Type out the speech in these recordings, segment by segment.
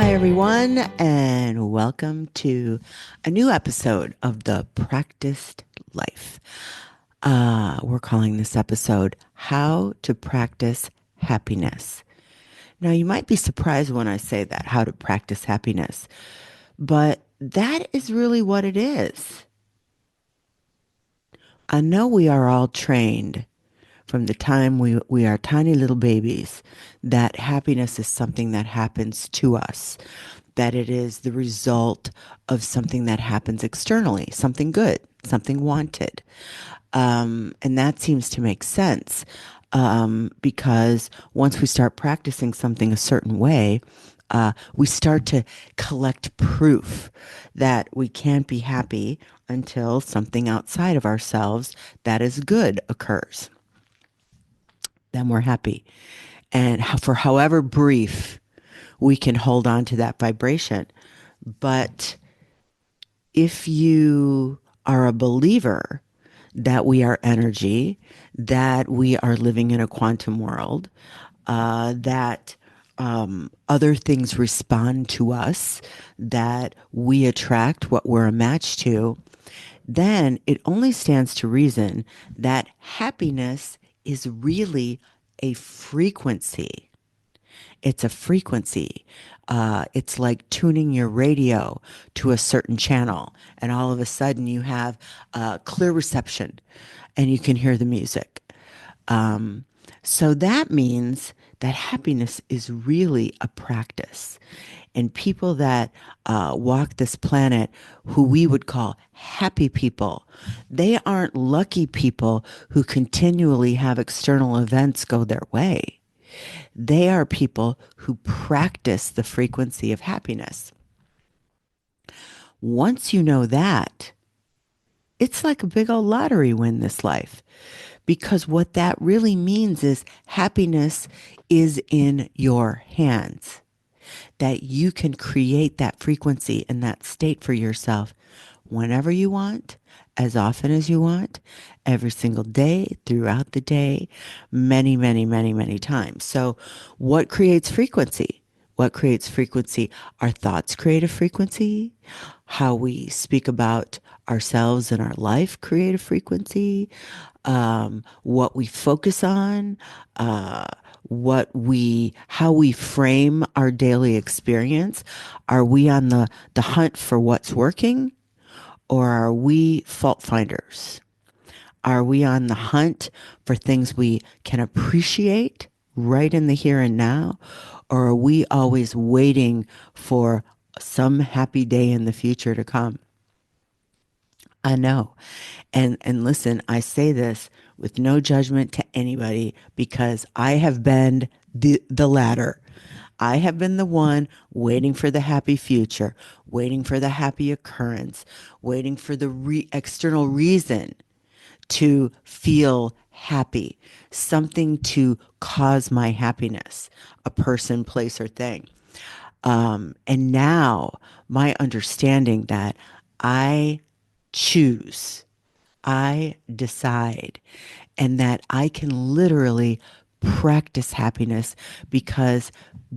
Hi, everyone, and welcome to a new episode of The Practiced Life. We're calling this episode How to Practice Happiness. Now, you might be surprised when I say that, how to practice happiness, but that is really what it is. I know we are all trained from the time we are tiny little babies that happiness is something that happens to us, that it is the result of something that happens externally, something good, something wanted. And that seems to make sense because once we start practicing something a certain way, we start to collect proof that we can't be happy until something outside of ourselves that is good occurs. Then we're happy. And for however brief, we can hold on to that vibration. But if you are a believer that we are energy, that we are living in a quantum world, that other things respond to us, that we attract what we're a match to, then it only stands to reason that happiness is really a frequency. It's a frequency. It's like tuning your radio to a certain channel, and all of a sudden you have clear reception and you can hear the music. So that means that happiness is really a practice. And people that walk this planet, who we would call happy people, they aren't lucky people who continually have external events go their way. They are people who practice the frequency of happiness. Once you know that, it's like a big old lottery win this life. Because what that really means is happiness is in your hands. That you can create that frequency and that state for yourself whenever you want, as often as you want, every single day, throughout the day, many, many, many, many times. So, what creates frequency? What creates frequency? Our thoughts create a frequency. How we speak about ourselves and our life create a frequency. What we focus on, how we frame our daily experience. Are we on the hunt for what's working, or are we fault finders? Are we on the hunt for things we can appreciate right in the here and now? Or are we always waiting for some happy day in the future to come? I know. And listen, I say this with no judgment to anybody because I have been the latter. I have been the one waiting for the happy future, waiting for the happy occurrence, waiting for the external reason to feel happy, something to cause my happiness, a person, place, or thing. And now my understanding that I choose, I decide, and that I can literally practice happiness because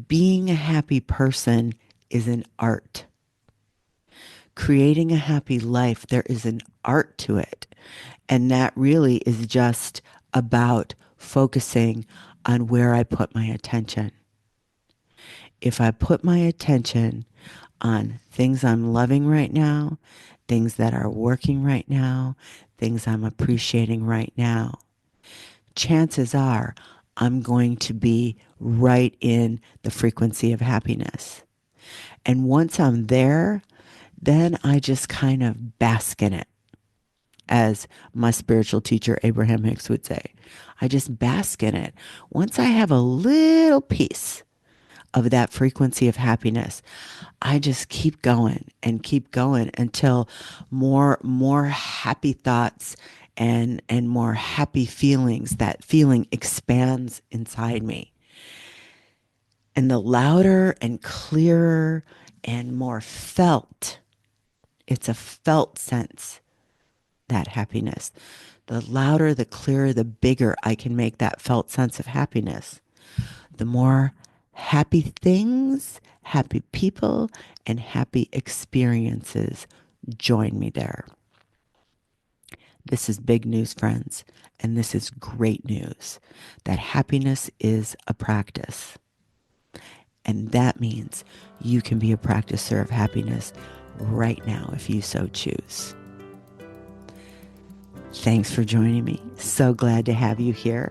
being a happy person is an art. Creating a happy life, there is an art to it. And that really is just about focusing on where I put my attention. If I put my attention on things I'm loving right now, things that are working right now, things I'm appreciating right now, chances are I'm going to be right in the frequency of happiness. And once I'm there, then I just kind of bask in it, as my spiritual teacher, Abraham Hicks, would say. I just bask in it. Once I have a little piece of that frequency of happiness, I just keep going until more happy thoughts and more happy feelings, that feeling expands inside me. And the louder and clearer and more felt, it's a felt sense, that happiness. The louder, the clearer, the bigger I can make that felt sense of happiness, the more happy things, happy people, and happy experiences. Join me there. This is big news, friends, and this is great news that happiness is a practice. And that means you can be a practicer of happiness right now if you so choose. Thanks for joining me. So glad to have you here.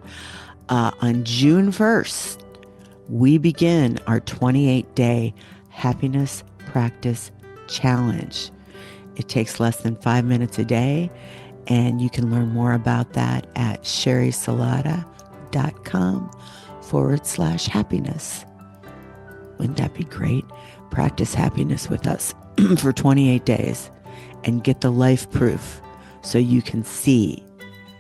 On June 1st, we begin our 28-day happiness practice challenge. It takes less than 5 minutes a day, and you can learn more about that at sherrysalata.com/happiness. Wouldn't that be great? Practice happiness with us for 28 days and get the life proof so you can see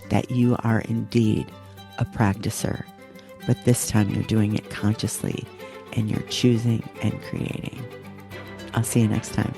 that you are indeed a practicer. But this time you're doing it consciously and you're choosing and creating. I'll see you next time.